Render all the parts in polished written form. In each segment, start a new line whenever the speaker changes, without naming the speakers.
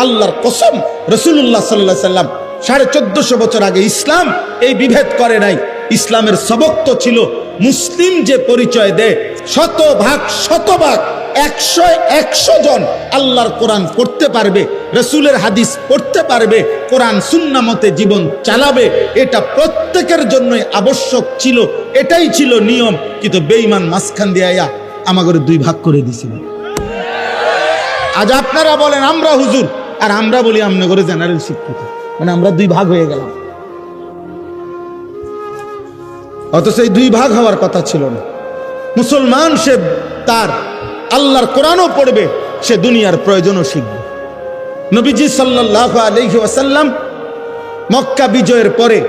আল্লাহর কসম রাসূলুল্লাহ সাল্লাল্লাহু আলাইহি সাল্লাম 1450 বছর আগে ইসলাম এই বিভেদ করে নাই। ইসলামের সবক তো ছিল মুসলিম যে পরিচয় দেয় শতভাগ 100 জন আল্লাহর কোরআন পড়তে পারবে, রাসূলের হাদিস পড়তে পারবে, কোরআন সুন্নাহ মতে জীবন চালাবে, এটা প্রত্যেকের জন্যই আবশ্যক ছিল, এটাই ছিল নিয়ম। কিন্তু বেঈমান মাঝখান দিয়ে আয়া আমাদের দুই ভাগ করে দিছিল। আজ আপনারা বলেন আমরা হুজুর, আর আমরা বলি আমনে করে জেনারেল শিক্ষিত, মানে আমরা দুই ভাগ হয়ে গেলাম। অথচ এই দুই ভাগ হওয়ার কথা ছিল না। মুসলমান সে তার আল্লাহর কোরআনও পড়বে, সে দুনিয়ার প্রয়োজনও শিখবে। নবীজি সাল্লাল্লাহু আলাইহি ওয়াসাল্লাম মক্কা বিজয়ের পরে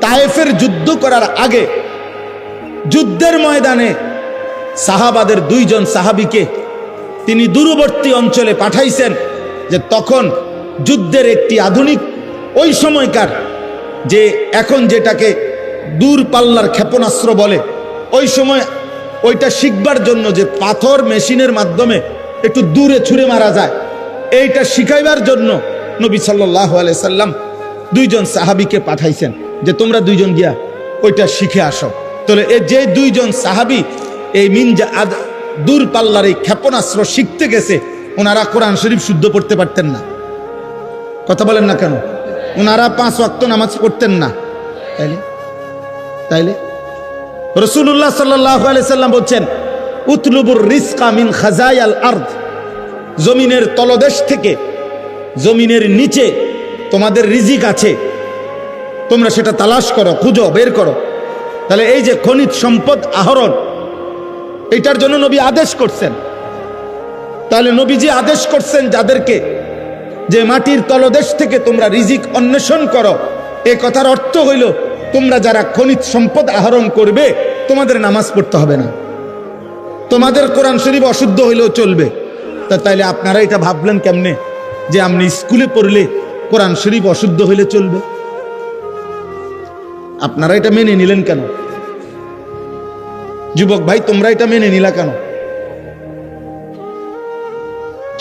তায়েফের যুদ্ধ করার আগে যুদ্ধের ময়দানে সাহাবাদের 2 জন সাহাবীকে তিনি দূরবর্তী অঞ্চলে পাঠাইছেন, যে তখন যুদ্ধের একটি আধুনিক ওই সময়কার যে এখন যেটাকে দূর পাল্লার ক্ষেপণাস্ত্র বলে, ওই সময় ওইটা শিখবার জন্য যে পাথর মেশিনের মাধ্যমে একটু দূরে ছুঁড়ে মারা যায়, এইটা শিখাইবার জন্য নবী সাল্লাল্লাহু আলাইহি সাল্লাম 2 জন সাহাবীকে পাঠাইছেন যে তোমরা 2 জন গিয়া ওইটা শিখে আসো। তাহলে এই যে 2 জন সাহাবী এই দূর পাল্লার এই ক্ষেপণাস্ত্র শিখতে গেছে, ওনারা কোরআন শরীফ শুদ্ধ পড়তে পারতেন না। কথা বলেন না কেন? ওনারা 5 ওয়াক্ত নামাজ পড়তেন না। তাইলে রাসূলুল্লাহ সাল্লাল্লাহু আলাইহি সাল্লাম বলছেন উতলুবুর রিজকা মিন খাজায়াল আরদ, জমিনের তলদেশ থেকে, জমিনের নিচে তোমাদের রিজিক আছে, তোমরা সেটা তালাশ করো, খুঁজো, বের করো। তাহলে এই যে খনিজ সম্পদ আহরণ, এটার জন্য নবী আদেশ করছেন। তাহলে নবীজি আদেশ করছেন যাদেরকে যে মাটির তলদেশ থেকে তোমরা রিজিক অন্বেষণ করো, এই কথার অর্থ হইল তোমরা যারা খনিজ সম্পদ আহরণ করবে তোমাদের নামাজ পড়তে হবে না, তোমাদের কোরআন শরীফ অশুদ্ধ হইলেও চলবে। তাইলে আপনারা এটা ভাবলেন কেমনে যে আপনি স্কুলে পড়লে কোরআন শরীফ অশুদ্ধ হইলে চলবে? আপনারা এটা মেনে নিলেন কেন? যুবক ভাই, তোমরা এটা মেনে নিলা কেন?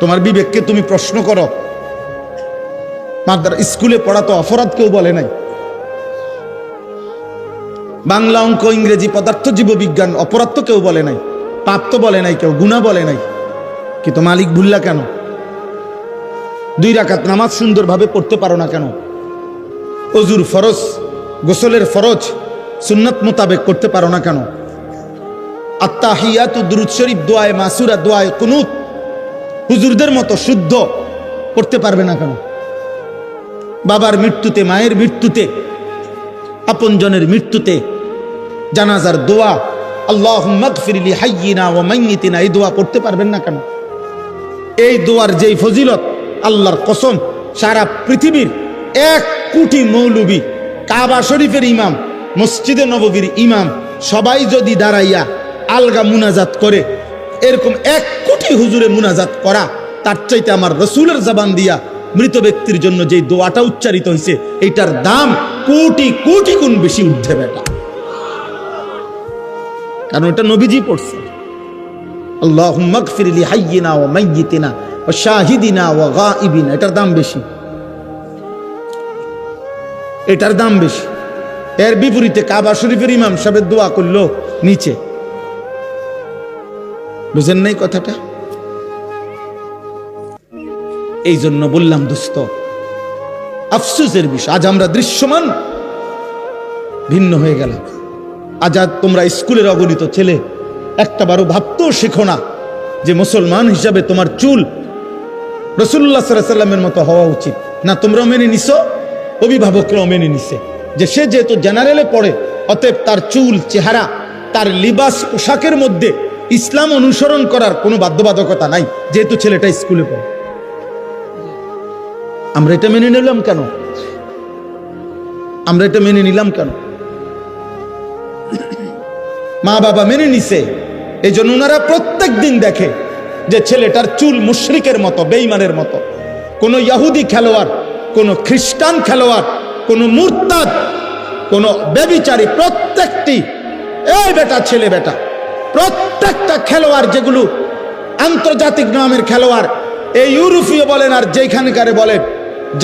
তোমার বিবেককে তুমি প্রশ্ন করো। স্কুলে পড়া তো অপরাধ কেউ বলে নাই। বাংলা, অঙ্ক, ইংরেজি, পদার্থ, জীববিজ্ঞান অপরাধ তো কেউ বলে নাই, পাপ তো বলে নাই কেউ, গুনাহ বলে নাই। কিন্তু মালিক ভুললা কেন? 2 রাকাত নামাজ সুন্দরভাবে পড়তে পারো না কেন? ওযুর ফরজ, গোসলের ফরজ সুন্নাত মোতাবেক করতে পারো না কেন? আত্তাহিয়াতু, দুরূদ শরীফ, দোয়ায়ে মাসুরা, দোয়ায়ে কুনুত হুজুরদের মতো শুদ্ধ পড়তে পারবে না কেন? বাবার মৃত্যুতে, মায়ের মৃত্যুতে, আপনজনের মৃত্যুতে জানাজার দোয়া আল্লাহুম্মা গফির লি হাইয়িনা ওয়া মাইয়িতিনা, এই দোয়া পড়তে পারবেন না কেন? এই দোয়ার যেই ফজিলত, আল্লাহর কসম সারা পৃথিবীর 1 কোটি মৌলবী, কাবা শরীফের ইমাম, মসজিদে নববীর ইমাম, সবাই যদি দাঁড়াইয়া আলগা মুনাজাত করে, এরকম 1 কোটি হুজুরে মুনাজাত করা, তার চাইতে আমার রাসূলের জবান দিয়া মৃত ব্যক্তির জন্য যেই দোয়াটা উচ্চারিত হয়েছে, এইটার দাম কোটি কোটি গুণ বেশি উঠে বেটা। কারণ এটা নবীজি পড়ছে, আল্লাহুম্মা গফির লি হাইয়িনা ওয়া মাইয়িতিনা ওয়া শাহিদিনা ওয়া গায়িবিনা, এটার দাম বেশি, এটার দাম বেশি। এর বিপরীতে কাবা শরীফের ইমাম সাহেবের দোয়া করলো নিচে। বুঝেন নাই কথাটা? এই জন্য বললাম দোস্ত, আফসোসের বিষয় আজ আমরা দৃশ্যমান ভিন্ন হয়ে গেলাম। আজ তোমরা স্কুলের অগণিত ছেলে একটাবারও ভাবতেও শেখো না যে মুসলমান হিসাবে তোমার চুল রাসূলুল্লাহ সাল্লাল্লাহু আলাইহি ওয়াসাল্লামের মতো হওয়া উচিত না। তোমরাও মেনে নিছো, অভিভাবকরাও মেনে নিছে যে সে যেহেতু জেনারেলে পড়ে, অতএব তার চুল, চেহারা, তার লিবাস, পোশাকের মধ্যে ইসলাম অনুসরণ করার কোনো বাধ্যবাধকতা নাই, যেহেতু ছেলেটা স্কুলে পড়ে। আমরা এটা মেনে নিলাম কেন? আমরা এটা মেনে নিলাম কেন? মা বাবা মেনে নিছে, এই জন্য ওনারা প্রত্যেক দিন দেখে যে ছেলেটার চুল মুশরিকের মতো, বেঈমানের মতো। কোন ইহুদি খেলোয়াড়, কোন খ্রিস্টান খেলোয়াড়, কোন মুরতাদ, কোন ব্যভিচারী, প্রত্যেকটি এই বেটা ছেলে বেটা প্রত্যেকটা খেলোয়াড় যেগুলো আন্তর্জাতিক নামের খেলোয়াড়, এই ইউরোপীয় বলেন আর যেখানকারে বলেন,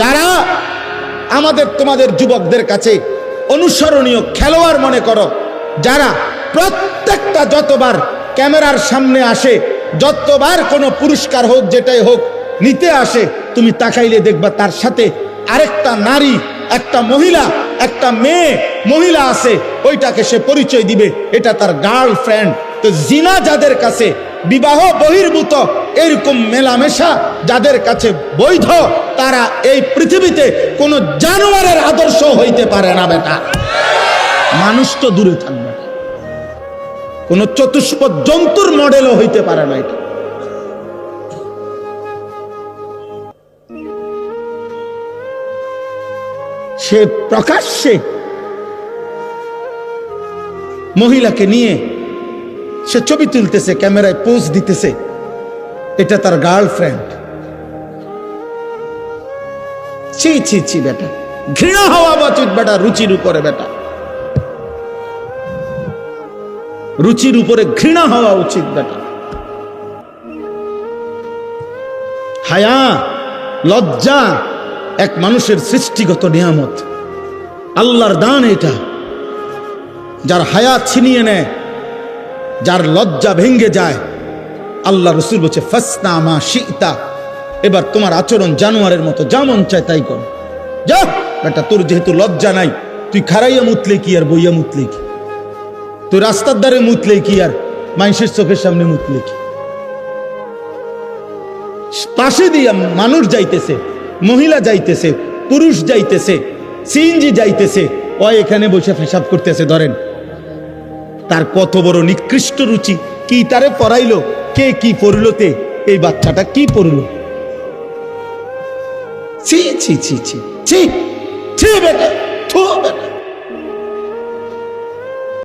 যারা আমাদের তোমাদের যুবকদের কাছে অনুসরণীয় খেলোয়াড় মনে করো, যারা প্রত্যেকটা যতবার ক্যামেরার সামনে আসে, যতবার কোনো পুরস্কার হোক যেটাই হোক নিতে আসে, তুমি তাকাইলে দেখবা তার সাথে আরেকটা নারী, একটা মহিলা, একটা মেয়ে মহিলা আছে, ওইটাকে সে পরিচয় দিবে এটা তার গার্লফ্রেন্ড। তো জিনা যাদের কাছে বিবাহ বহির্ভূত এরকম মেলামেশা যাদের কাছে বৈধ, তারা এই পৃথিবীতে কোনো জানোয়ারের আদর্শ হইতে পারে না বেটা। মানুষ তো দূরে থাকবে, কোন চতুষ্পদ জন্তুর মডেলও হইতে পারে না এটা। সে প্রকাশ্যে মহিলাকে নিয়ে সে ছবি তুলতেছে, ক্যামেরায় পোজ দিতেছে, এটা তার গার্লফ্রেন্ড। ছি ছি ছি বেটা, ঘৃণা হওয়া উচিত বেটা রুচির উপরে। বেটা রুচির উপরে ঘৃণা হওয়া উচিত বেটা। হায়া, লজ্জা এক মানুষের সৃষ্টিগত নিয়ামত, আল্লাহর দান এটা। যার হায়া ছিনিয়ে নেয়, যার লজ্জা ভেঙ্গে যায়, আল্লাহ রসুল বলছে ফাসনা মা শিতা, এবার তোমার আচরণ জানোয়ারের মতো, যা মন চায় তাই কর। যা বেটা, তোর যেহেতু লজ্জা নাই, তুই খারাইয়া মুতলে কি আর বইয়া মুতলে কি, তুই রাস্তার দ্বারে মুতলে কি আর মানুষের চোখের সামনে মুতলে কি। পাশে দিয়া মানুষ যাইতেছে, মহিলা যাইতেছে, পুরুষ যাইতেছে, সিএনজি যাইতেছে, ও এখানে বসে পেশাব করতেছে। ধরেন তার কত বড় নিকৃষ্ট রুচি, কি তারে পড়াইলো, কে কি পড়লোতে, এই বাচ্চাটা কি পড়লো। ছি ছি ছি ছি ছি ছি বেটা, থু বেটা।